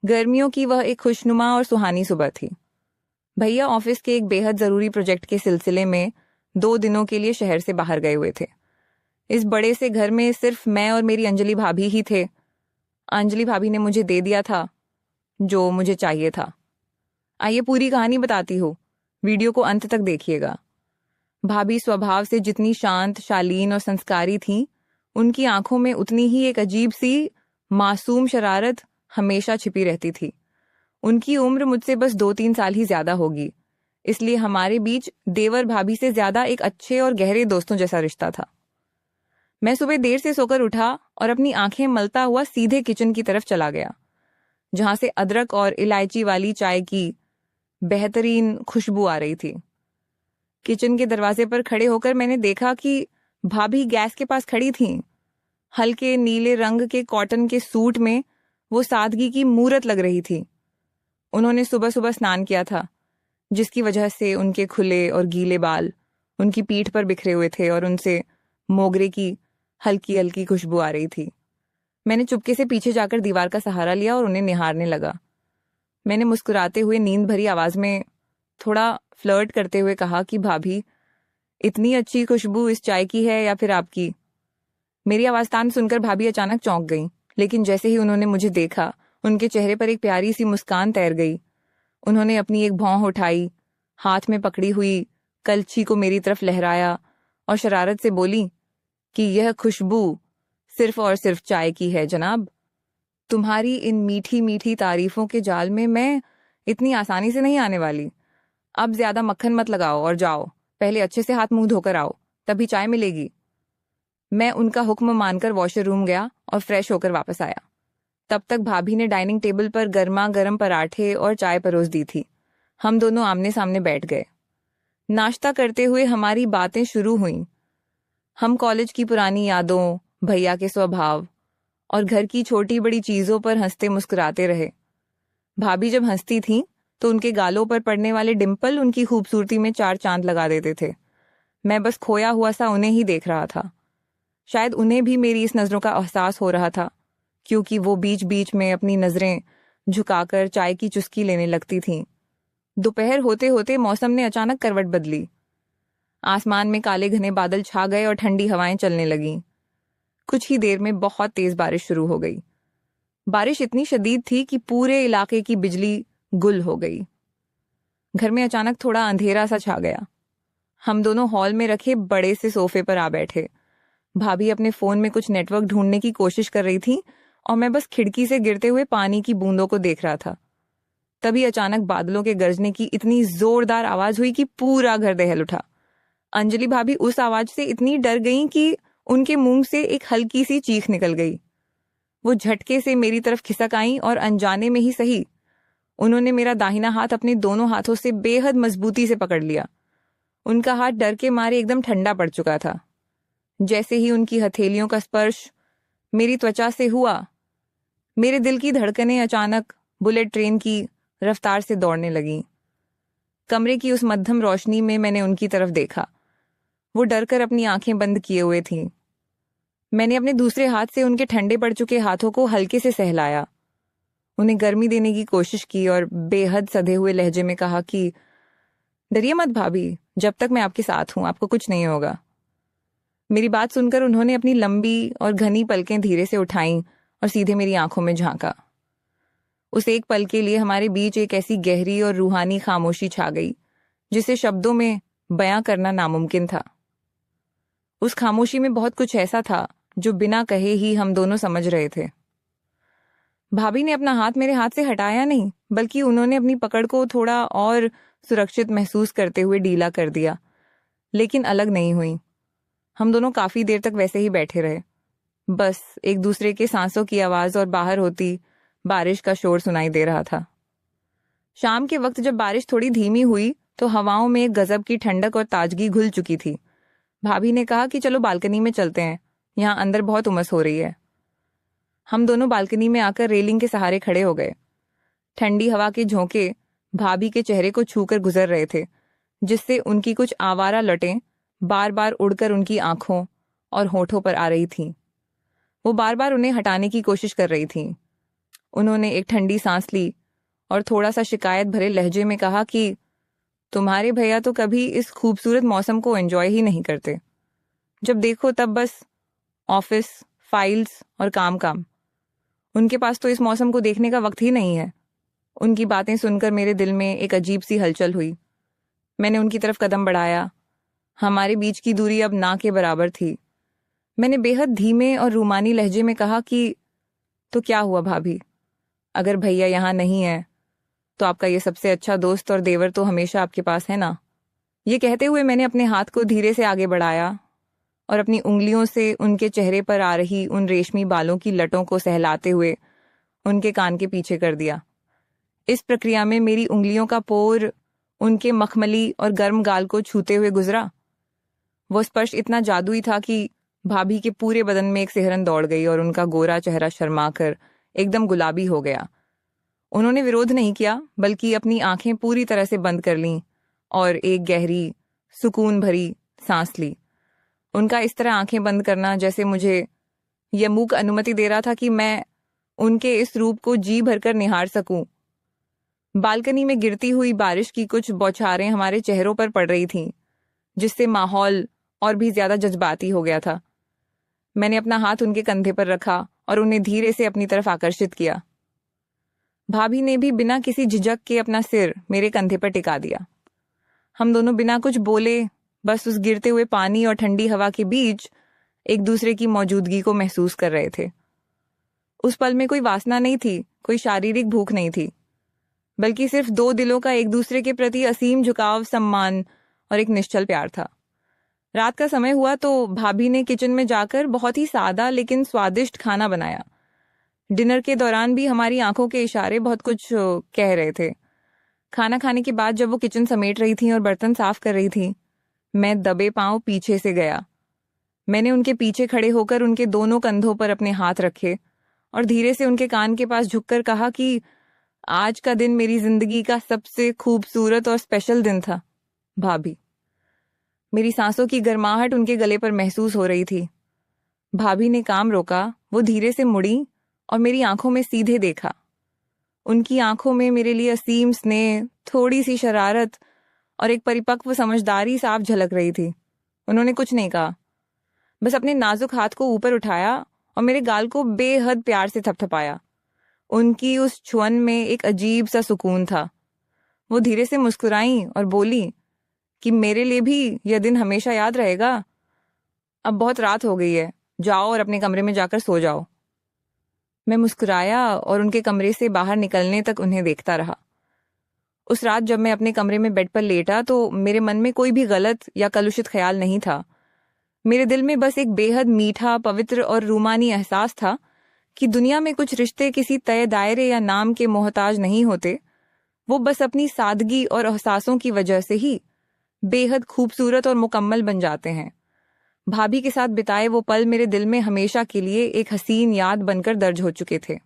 गर्मियों की वह एक खुशनुमा और सुहानी सुबह थी। भैया ऑफिस के एक बेहद ज़रूरी प्रोजेक्ट के सिलसिले में 2 दिनों के लिए शहर से बाहर गए हुए थे। इस बड़े से घर में सिर्फ मैं और मेरी अंजलि भाभी ही थे। अंजलि भाभी ने मुझे दे दिया था जो मुझे चाहिए था। आइए पूरी कहानी बताती हूँ, वीडियो को अंत तक देखिएगा। भाभी स्वभाव से जितनी शांत, शालीन और संस्कारी थीं, उनकी आंखों में उतनी ही एक अजीब सी मासूम शरारत हमेशा छिपी रहती थी। उनकी उम्र मुझसे बस 2-3 साल ही ज्यादा होगी, इसलिए हमारे बीच देवर भाभी से ज्यादा एक अच्छे और गहरे दोस्तों जैसा रिश्ता था। मैं सुबह देर से सोकर उठा और अपनी आंखें मलता हुआ सीधे किचन की तरफ चला गया, जहां से अदरक और इलायची वाली चाय की बेहतरीन खुशबू आ रही थी। किचन के दरवाजे पर खड़े होकर मैंने देखा कि भाभी गैस के पास खड़ी थीं। हल्के नीले रंग के कॉटन के सूट में वो सादगी की मूरत लग रही थी। उन्होंने सुबह सुबह स्नान किया था, जिसकी वजह से उनके खुले और गीले बाल उनकी पीठ पर बिखरे हुए थे और उनसे मोगरे की हल्की हल्की खुशबू आ रही थी। मैंने चुपके से पीछे जाकर दीवार का सहारा लिया और उन्हें निहारने लगा। मैंने मुस्कुराते हुए नींद भरी आवाज में थोड़ा फ्लर्ट करते हुए कहा कि भाभी, इतनी अच्छी खुशबू इस चाय की है या फिर आपकी? मेरी आवाज तान सुनकर भाभी अचानक चौंक गई, लेकिन जैसे ही उन्होंने मुझे देखा, उनके चेहरे पर एक प्यारी सी मुस्कान तैर गई। उन्होंने अपनी एक भौं उठाई, हाथ में पकड़ी हुई कलछी को मेरी तरफ लहराया और शरारत से बोली कि यह खुशबू सिर्फ और सिर्फ चाय की है जनाब। तुम्हारी इन मीठी मीठी तारीफों के जाल में मैं इतनी आसानी से नहीं आने वाली। अब ज्यादा मक्खन मत लगाओ और जाओ, पहले अच्छे से हाथ मुंह धोकर आओ, तभी चाय मिलेगी। मैं उनका हुक्म मानकर वॉशर रूम गया और फ्रेश होकर वापस आया। तब तक भाभी ने डाइनिंग टेबल पर गर्मा गर्म पराठे और चाय परोस दी थी। हम दोनों आमने सामने बैठ गए। नाश्ता करते हुए हमारी बातें शुरू हुईं। हम कॉलेज की पुरानी यादों, भैया के स्वभाव और घर की छोटी बड़ी चीजों पर हंसते मुस्कुराते रहे। भाभी जब हंसती थीं तो उनके गालों पर पड़ने वाले डिंपल उनकी खूबसूरती में 4 चांद लगा देते थे। मैं बस खोया हुआ सा उन्हें ही देख रहा था। शायद उन्हें भी मेरी इस नजरों का एहसास हो रहा था, क्योंकि वो बीच बीच में अपनी नजरें झुकाकर चाय की चुस्की लेने लगती थीं। दोपहर होते होते मौसम ने अचानक करवट बदली। आसमान में काले घने बादल छा गए और ठंडी हवाएं चलने लगीं। कुछ ही देर में बहुत तेज बारिश शुरू हो गई। बारिश इतनी शदीद थी कि पूरे इलाके की बिजली गुल हो गई। घर में अचानक थोड़ा अंधेरा सा छा गया। हम दोनों हॉल में रखे बड़े से सोफे पर आ बैठे। भाभी अपने फोन में कुछ नेटवर्क ढूंढने की कोशिश कर रही थी और मैं बस खिड़की से गिरते हुए पानी की बूंदों को देख रहा था। तभी अचानक बादलों के गरजने की इतनी जोरदार आवाज हुई कि पूरा घर दहल उठा। अंजलि भाभी उस आवाज से इतनी डर गईं कि उनके मुंह से एक हल्की सी चीख निकल गई। वो झटके से मेरी तरफ खिसक आईं और अनजाने में ही सही, उन्होंने मेरा दाहिना हाथ अपने दोनों हाथों से बेहद मजबूती से पकड़ लिया। उनका हाथ डर के मारे एकदम ठंडा पड़ चुका था। जैसे ही उनकी हथेलियों का स्पर्श मेरी त्वचा से हुआ, मेरे दिल की धड़कनें अचानक बुलेट ट्रेन की रफ्तार से दौड़ने लगीं। कमरे की उस मध्यम रोशनी में मैंने उनकी तरफ देखा। वो डरकर अपनी आंखें बंद किए हुए थीं। मैंने अपने दूसरे हाथ से उनके ठंडे पड़ चुके हाथों को हल्के से सहलाया, उन्हें गर्मी देने की कोशिश की और बेहद सधे हुए लहजे में कहा कि डरिए मत भाभी, जब तक मैं आपके साथ हूं आपको कुछ नहीं होगा। मेरी बात सुनकर उन्होंने अपनी लंबी और घनी पलकें धीरे से उठाईं और सीधे मेरी आंखों में झांका। उस एक पल के लिए हमारे बीच एक ऐसी गहरी और रूहानी खामोशी छा गई जिसे शब्दों में बयां करना नामुमकिन था। उस खामोशी में बहुत कुछ ऐसा था जो बिना कहे ही हम दोनों समझ रहे थे। भाभी ने अपना हाथ मेरे हाथ से हटाया नहीं, बल्कि उन्होंने अपनी पकड़ को थोड़ा और सुरक्षित महसूस करते हुए ढीला कर दिया, लेकिन अलग नहीं हुई। हम दोनों काफी देर तक वैसे ही बैठे रहे, बस एक दूसरे के सांसों की आवाज और बाहर होती बारिश का शोर सुनाई दे रहा था। शाम के वक्त जब बारिश थोड़ी धीमी हुई तो हवाओं में एक गजब की ठंडक और ताजगी घुल चुकी थी। भाभी ने कहा कि चलो बालकनी में चलते हैं, यहाँ अंदर बहुत उमस हो रही है। हम दोनों बालकनी में आकर रेलिंग के सहारे खड़े हो गए। ठंडी हवा के झोंके भाभी के चेहरे को छूकर गुजर रहे थे, जिससे उनकी कुछ आवारा लटें बार बार उड़कर उनकी आंखों और होठों पर आ रही थीं। वो बार बार उन्हें हटाने की कोशिश कर रही थीं, उन्होंने एक ठंडी सांस ली और थोड़ा सा शिकायत भरे लहजे में कहा कि तुम्हारे भैया तो कभी इस खूबसूरत मौसम को एंजॉय ही नहीं करते। जब देखो तब बस ऑफिस, फाइल्स और काम काम। उनके पास तो इस मौसम को देखने का वक्त ही नहीं है। उनकी बातें सुनकर मेरे दिल में एक अजीब सी हलचल हुई। मैंने उनकी तरफ कदम बढ़ाया। हमारे बीच की दूरी अब ना के बराबर थी। मैंने बेहद धीमे और रूमानी लहजे में कहा कि तो क्या हुआ भाभी, अगर भैया यहाँ नहीं है तो आपका ये सबसे अच्छा दोस्त और देवर तो हमेशा आपके पास है ना। ये कहते हुए मैंने अपने हाथ को धीरे से आगे बढ़ाया और अपनी उंगलियों से उनके चेहरे पर आ रही उन रेशमी बालों की लटों को सहलाते हुए उनके कान के पीछे कर दिया। इस प्रक्रिया में मेरी उंगलियों का पोर उनके मखमली और गर्म गाल को छूते हुए गुजरा। वो स्पर्श इतना जादुई था कि भाभी के पूरे बदन में एक सिहरन दौड़ गई और उनका गोरा चेहरा शर्माकर एकदम गुलाबी हो गया। उन्होंने विरोध नहीं किया, बल्कि अपनी आंखें पूरी तरह से बंद कर लीं और एक गहरी, सुकून भरी सांस ली। उनका इस तरह आंखें बंद करना जैसे मुझे यह मूक अनुमति दे रहा था कि मैं उनके इस रूप को जी भरकर निहार सकूं। बालकनी में गिरती हुई बारिश की कुछ बौछारें हमारे चेहरों पर पड़ रही थीं, जिससे माहौल और भी ज्यादा जज्बाती हो गया था। मैंने अपना हाथ उनके कंधे पर रखा और उन्हें धीरे से अपनी तरफ आकर्षित किया। भाभी ने भी बिना किसी झिझक के अपना सिर मेरे कंधे पर टिका दिया। हम दोनों बिना कुछ बोले बस उस गिरते हुए पानी और ठंडी हवा के बीच एक दूसरे की मौजूदगी को महसूस कर रहे थे। उस पल में कोई वासना नहीं थी, कोई शारीरिक भूख नहीं थी, बल्कि सिर्फ दो दिलों का एक दूसरे के प्रति असीम झुकाव, सम्मान और एक निश्चल प्यार था। रात का समय हुआ तो भाभी ने किचन में जाकर बहुत ही सादा लेकिन स्वादिष्ट खाना बनाया। डिनर के दौरान भी हमारी आंखों के इशारे बहुत कुछ कह रहे थे। खाना खाने के बाद जब वो किचन समेट रही थी और बर्तन साफ कर रही थी, मैं दबे पांव पीछे से गया। मैंने उनके पीछे खड़े होकर उनके दोनों कंधों पर अपने हाथ रखे और धीरे से उनके कान के पास झुककर कहा कि आज का दिन मेरी जिंदगी का सबसे खूबसूरत और स्पेशल दिन था भाभी। मेरी सांसों की गर्माहट उनके गले पर महसूस हो रही थी। भाभी ने काम रोका, वो धीरे से मुड़ी और मेरी आंखों में सीधे देखा। उनकी आंखों में मेरे लिए असीम स्नेह, थोड़ी सी शरारत और एक परिपक्व समझदारी साफ झलक रही थी। उन्होंने कुछ नहीं कहा, बस अपने नाजुक हाथ को ऊपर उठाया और मेरे गाल को बेहद प्यार से थपथपाया। उनकी उस छुअन में एक अजीब सा सुकून था। वो धीरे से मुस्कुराई और बोली कि मेरे लिए भी यह दिन हमेशा याद रहेगा। अब बहुत रात हो गई है, जाओ और अपने कमरे में जाकर सो जाओ। मैं मुस्कुराया और उनके कमरे से बाहर निकलने तक उन्हें देखता रहा। उस रात जब मैं अपने कमरे में बेड पर लेटा तो मेरे मन में कोई भी गलत या कलुषित ख्याल नहीं था। मेरे दिल में बस एक बेहद मीठा, पवित्र और रूमानी एहसास था कि दुनिया में कुछ रिश्ते किसी तय दायरे या नाम के मोहताज नहीं होते। वो बस अपनी सादगी और एहसासों की वजह से ही बेहद खूबसूरत और मुकम्मल बन जाते हैं। भाभी के साथ बिताए वो पल मेरे दिल में हमेशा के लिए एक हसीन याद बनकर दर्ज हो चुके थे।